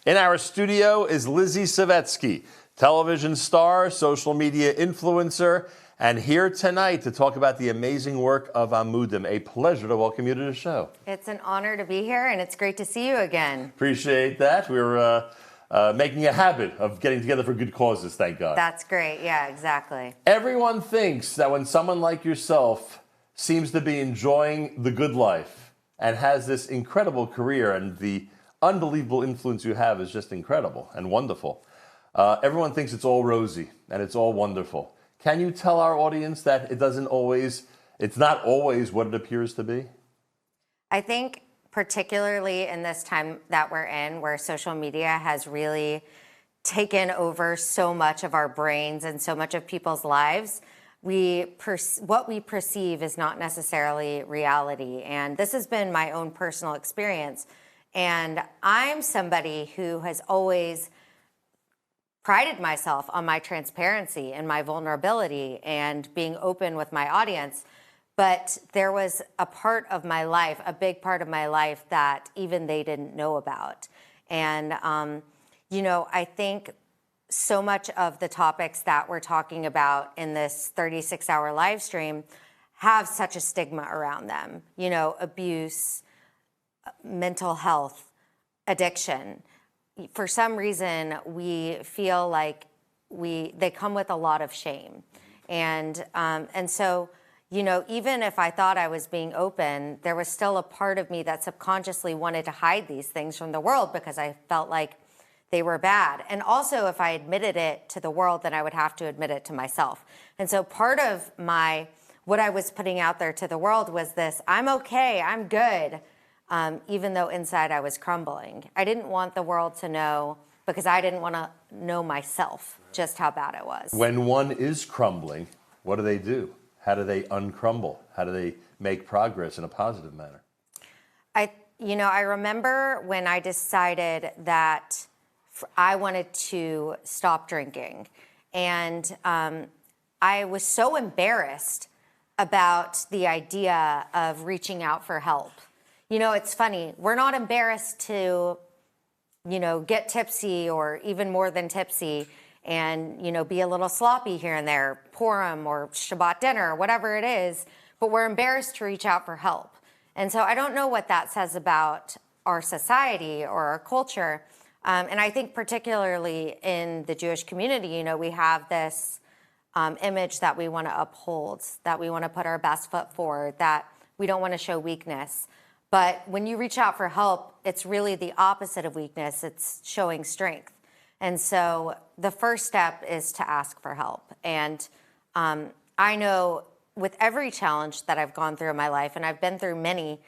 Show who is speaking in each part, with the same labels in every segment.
Speaker 1: In our studio is Lizzy Savetsky, television star, social media influencer, and here tonight to talk about the amazing work of Amudim. A pleasure to welcome you to the show.
Speaker 2: It's an honor to be here, and it's great to see you again.
Speaker 1: Appreciate that. We're making a habit of getting together for good causes, thank God.
Speaker 2: That's great. Yeah, exactly.
Speaker 1: Everyone thinks that when someone like yourself seems to be enjoying the good life and has this incredible career, and the unbelievable influence you have is just incredible and wonderful. Everyone thinks it's all rosy and it's all wonderful. Can you tell our audience that it's not always what it appears to be?
Speaker 2: I think particularly in this time that we're in, where social media has really taken over so much of our brains and so much of people's lives, what we perceive is not necessarily reality. And this has been my own personal experience. And I'm somebody who has always prided myself on my transparency and my vulnerability and being open with my audience. But there was a part of my life, a big part of my life, that even they didn't know about. And, I think so much of the topics that we're talking about in this 36-hour live stream have such a stigma around them. Abuse, mental health, addiction. For some reason, we feel like they come with a lot of shame. And so, even if I thought I was being open, there was still a part of me that subconsciously wanted to hide these things from the world because I felt like they were bad. And also, if I admitted it to the world, then I would have to admit it to myself. And so part of what I was putting out there to the world was this: I'm okay, I'm good. Even though inside I was crumbling. I didn't want the world to know, because I didn't want to know myself just how bad it was.
Speaker 1: When one is crumbling, what do? How do they uncrumble? How do they make progress in a positive manner?
Speaker 2: I remember when I decided that I wanted to stop drinking. And I was so embarrassed about the idea of reaching out for help. It's funny, we're not embarrassed to, get tipsy or even more than tipsy and, be a little sloppy here and there, Purim or Shabbat dinner, or whatever it is, but we're embarrassed to reach out for help. And so I don't know what that says about our society or our culture. And I think particularly in the Jewish community, we have this image that we want to uphold, that we want to put our best foot forward, that we don't want to show weakness. But when you reach out for help, it's really the opposite of weakness. It's showing strength. And so the first step is to ask for help. And I know with every challenge that I've gone through in my life, and I've been through many,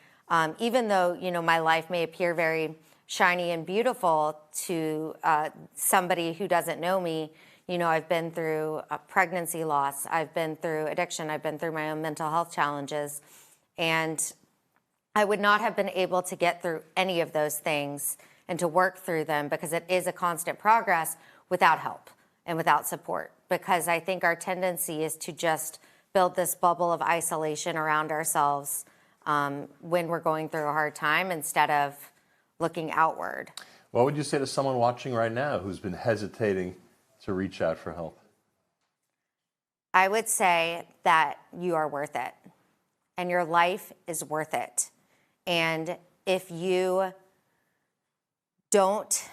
Speaker 2: even though, my life may appear very shiny and beautiful to somebody who doesn't know me, I've been through pregnancy loss, I've been through addiction, I've been through my own mental health challenges. And I would not have been able to get through any of those things and to work through them, because it is a constant progress, without help and without support. Because I think our tendency is to just build this bubble of isolation around ourselves when we're going through a hard time, instead of looking outward.
Speaker 1: What would you say to someone watching right now who's been hesitating to reach out for help?
Speaker 2: I would say that you are worth it, and your life is worth it. And if you don't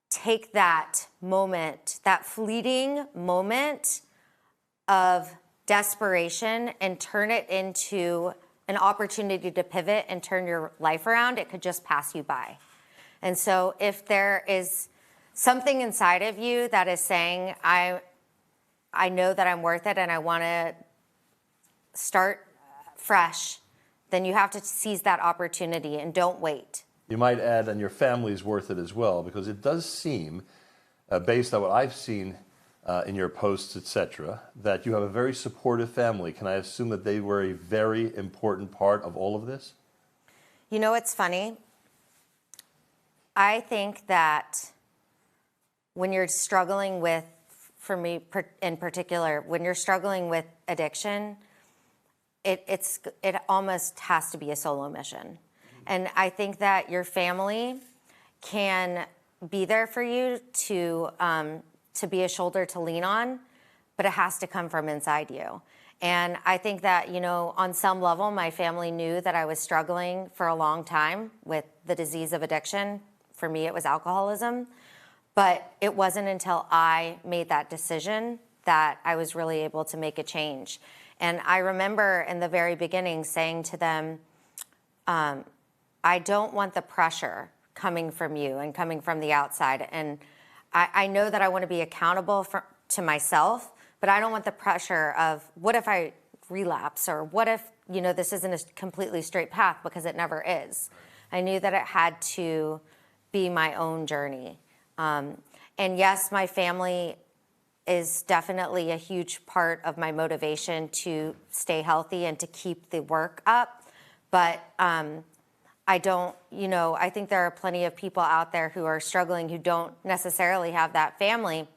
Speaker 2: take that moment, that fleeting moment of desperation, and turn it into an opportunity to pivot and turn your life around, it could just pass you by. And so if there is something inside of you that is saying, I know that I'm worth it and I want to start fresh, then you have to seize that opportunity and don't wait.
Speaker 1: You might add, and your family's worth it as well, because it does seem, based on what I've seen in your posts, etc., that you have a very supportive family. Can I assume that they were a very important part of all of this?
Speaker 2: It's funny. I think that when you're struggling with, for me in particular, when you're struggling with addiction, it almost has to be a solo mission. And I think that your family can be there for you to be a shoulder to lean on, but it has to come from inside you. And I think that, on some level, my family knew that I was struggling for a long time with the disease of addiction. For me, it was alcoholism. But it wasn't until I made that decision that I was really able to make a change. And I remember in the very beginning saying to them, I don't want the pressure coming from you and coming from the outside. And I know that I want to be accountable to myself, but I don't want the pressure of what if I relapse, or what if, this isn't a completely straight path, because it never is. I knew that it had to be my own journey. And yes, my family is definitely a huge part of my motivation to stay healthy and to keep the work up. But I don't, I think there are plenty of people out there who are struggling who don't necessarily have that family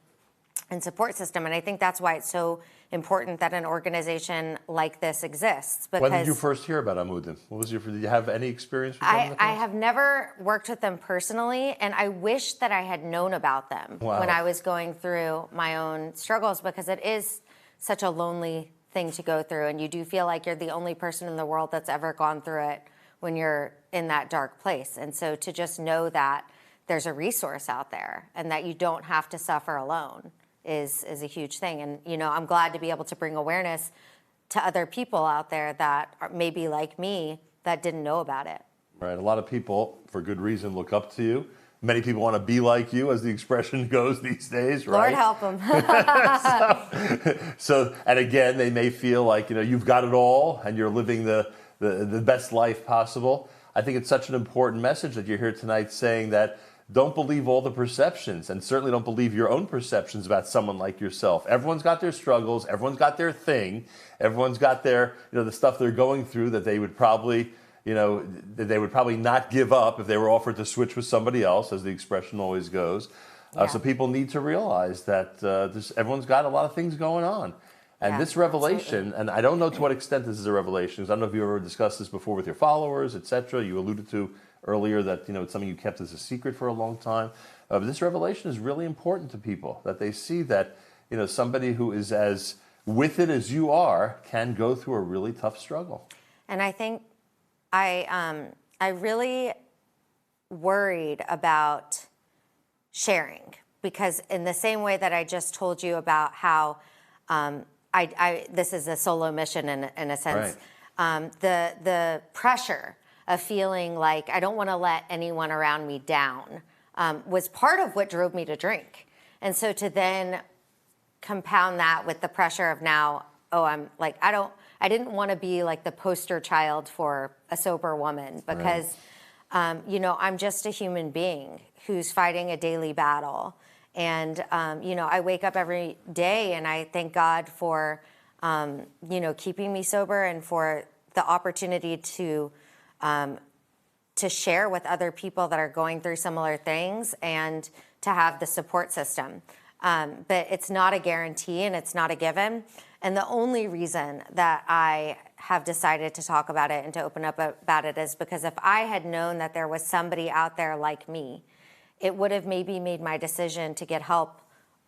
Speaker 2: and support system. And I think that's why it's so important that an organization like this exists. Because
Speaker 1: when did you first hear about Amudim? Did you have any experience with them?
Speaker 2: I have never worked with them personally, and I wish that I had known about them when I was going through my own struggles, because it is such a lonely thing to go through, and you do feel like you're the only person in the world that's ever gone through it when you're in that dark place. And so to just know that there's a resource out there and that you don't have to suffer alone is a huge thing. And, I'm glad to be able to bring awareness to other people out there that are maybe like me that didn't know about it.
Speaker 1: Right. A lot of people, for good reason, look up to you. Many people want to be like you, as the expression goes these days, right?
Speaker 2: Lord help them.
Speaker 1: so, and again, they may feel like, you've got it all and you're living the best life possible. I think it's such an important message that you're here tonight saying that don't believe all the perceptions, and certainly don't believe your own perceptions about someone like yourself. Everyone's got their struggles. Everyone's got their thing. Everyone's got their, the stuff they're going through that they would probably, that they would probably not give up if they were offered to switch with somebody else, as the expression always goes.
Speaker 2: Yeah.
Speaker 1: So people need to realize that everyone's got a lot of things going on. And this revelation, absolutely. And I don't know to what extent this is a revelation, because I don't know if you ever discussed this before with your followers, etc. You alluded to earlier that it's something you kept as a secret for a long time. But this revelation is really important to people, that they see that somebody who is as with it as you are can go through a really tough struggle.
Speaker 2: And I think I really worried about sharing, because in the same way that I just told you about how this is a solo mission in a sense, right. The pressure of feeling like I don't want to let anyone around me down was part of what drove me to drink. And so to then compound that with the pressure of now, I'm like, I didn't want to be like the poster child for a sober woman, because, right. I'm just a human being who's fighting a daily battle. And, I wake up every day and I thank God for, keeping me sober and for the opportunity to share with other people that are going through similar things and to have the support system. But it's not a guarantee and it's not a given. And the only reason that I have decided to talk about it and to open up about it is because if I had known that there was somebody out there like me, it would have maybe made my decision to get help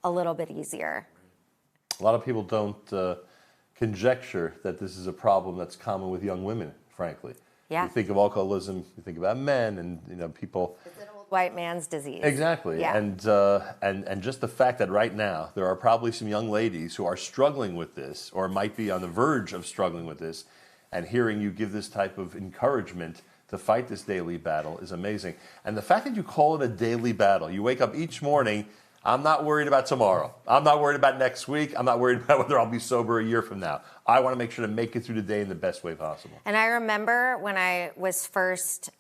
Speaker 2: a little bit easier.
Speaker 1: A lot of people don't conjecture that this is a problem that's common with young women, frankly.
Speaker 2: Yeah.
Speaker 1: You think of alcoholism, you think about men, and people.
Speaker 2: It's an old white man's disease.
Speaker 1: Exactly.
Speaker 2: Yeah.
Speaker 1: And just the fact that right now there are probably some young ladies who are struggling with this, or might be on the verge of struggling with this, and hearing you give this type of encouragement to fight this daily battle is amazing. And the fact that you call it a daily battle, you wake up each morning, I'm not worried about tomorrow. I'm not worried about next week. I'm not worried about whether I'll be sober a year from now. I want to make sure to make it through the day in the best way possible.
Speaker 2: And I remember when I was first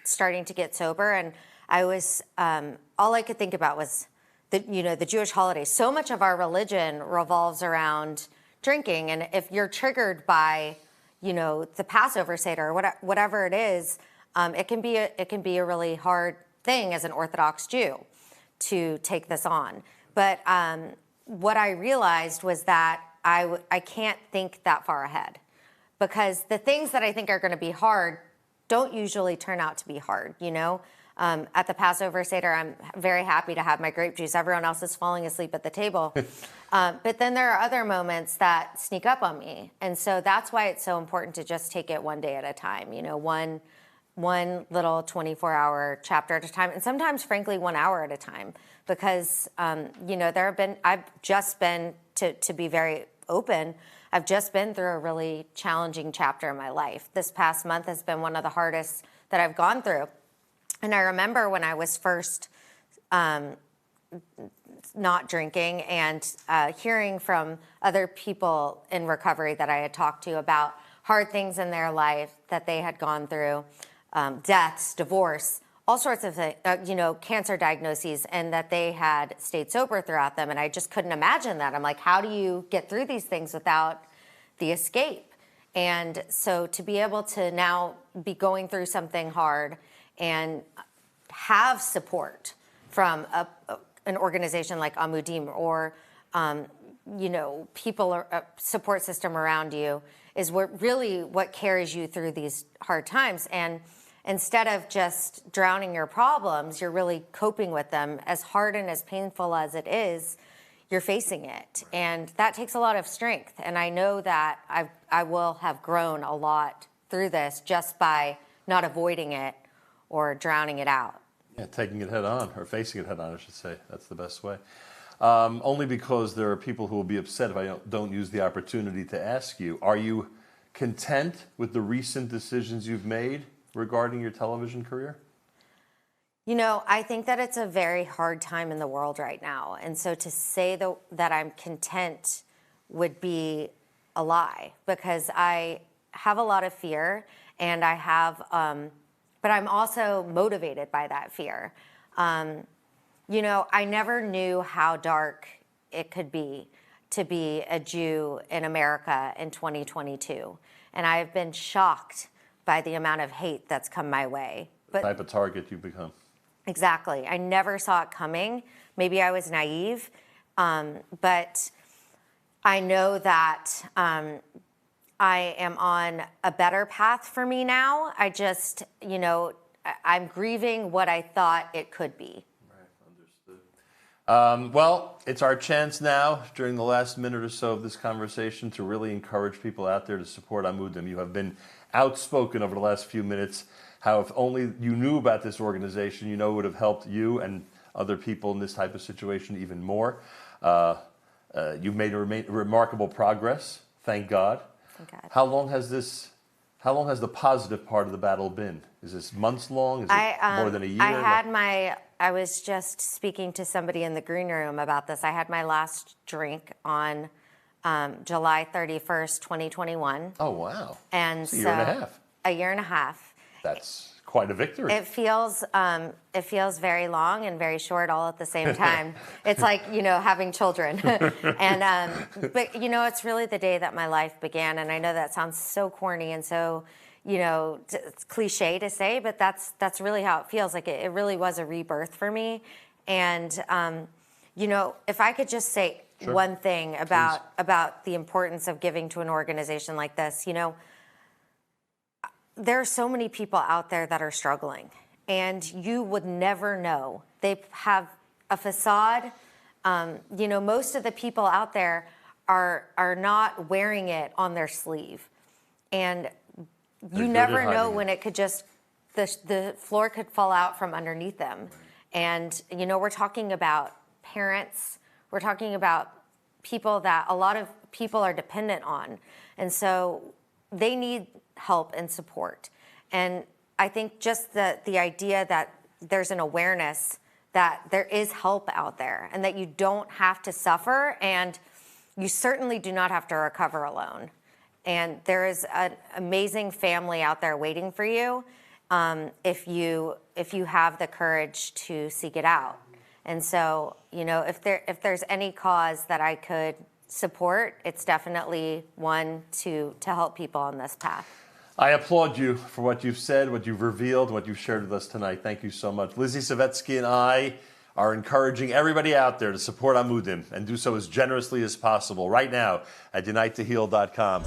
Speaker 2: starting to get sober, and I was, all I could think about was the Jewish holidays. So much of our religion revolves around drinking. And if you're triggered by, the Passover Seder or whatever it is, it can be a really hard thing as an Orthodox Jew to take this on. But what I realized was that I can't think that far ahead, because the things that I think are going to be hard don't usually turn out to be hard, At the Passover Seder, I'm very happy to have my grape juice. Everyone else is falling asleep at the table. But then there are other moments that sneak up on me. And so that's why it's so important to just take it one day at a time, one little 24-hour chapter at a time. And sometimes, frankly, 1 hour at a time. Because, I've just been, to be very open, I've just been through a really challenging chapter in my life. This past month has been one of the hardest that I've gone through. And I remember when I was first not drinking and hearing from other people in recovery that I had talked to about hard things in their life that they had gone through, deaths, divorce, all sorts of things, cancer diagnoses, and that they had stayed sober throughout them. And I just couldn't imagine that. I'm like, how do you get through these things without the escape? And so to be able to now be going through something hard and have support from an organization like Amudim or, people or a support system around you is what carries you through these hard times. And instead of just drowning your problems, you're really coping with them. As hard and as painful as it is, you're facing it. And that takes a lot of strength. And I know that I will have grown a lot through this just by not avoiding it or drowning it out.
Speaker 1: Yeah, taking it head on, or facing it head on, I should say. That's the best way. Only because there are people who will be upset if I don't use the opportunity to ask you, are you content with the recent decisions you've made regarding your television career?
Speaker 2: I think that it's a very hard time in the world right now. And so to say that I'm content would be a lie, because I have a lot of fear, and I have, but I'm also motivated by that fear. I never knew how dark it could be to be a Jew in America in 2022. And I've been shocked by the amount of hate that's come my way.
Speaker 1: The type of target you've become.
Speaker 2: Exactly. I never saw it coming. Maybe I was naive, but I know that I am on a better path for me now. I just, I'm grieving what I thought it could be.
Speaker 1: Right, understood. Well, it's our chance now, during the last minute or so of this conversation, to really encourage people out there to support Amudim. You have been outspoken over the last few minutes how if only you knew about this organization, it would have helped you and other people in this type of situation even more. You've made remarkable progress, thank God.
Speaker 2: Thank God.
Speaker 1: How long has the positive part of the battle been? Is this months long? Is it more than a year?
Speaker 2: I was just speaking to somebody in the green room about this. I had my last drink on July 31st, 2021.
Speaker 1: Oh, wow.
Speaker 2: And
Speaker 1: it's a year and a half.
Speaker 2: A year and a half.
Speaker 1: That's quite a victory.
Speaker 2: It feels very long and very short all at the same time. It's like, having children. And but it's really the day that my life began. And I know that sounds so corny and so, it's cliche to say, but that's really how it feels. Like it really was a rebirth for me. And if I could just say
Speaker 1: Sure.
Speaker 2: one thing about the importance of giving to an organization like this, there are so many people out there that are struggling, and you would never know. They have a facade. Most of the people out there are not wearing it on their sleeve, and you never know when it could just the floor could fall out from underneath them. Right. And we're talking about parents. We're talking about people that a lot of people are dependent on, and so they need help and support. And I think just the idea that there's an awareness that there is help out there and that you don't have to suffer, and you certainly do not have to recover alone. And there is an amazing family out there waiting for you if you have the courage to seek it out. And so, if there's any cause that I could support, it's definitely one to help people on this path.
Speaker 1: I applaud you for what you've said, what you've revealed, what you've shared with us tonight. Thank you so much. Lizzy Savetsky and I are encouraging everybody out there to support Amudim and do so as generously as possible right now at unitetoheal.com.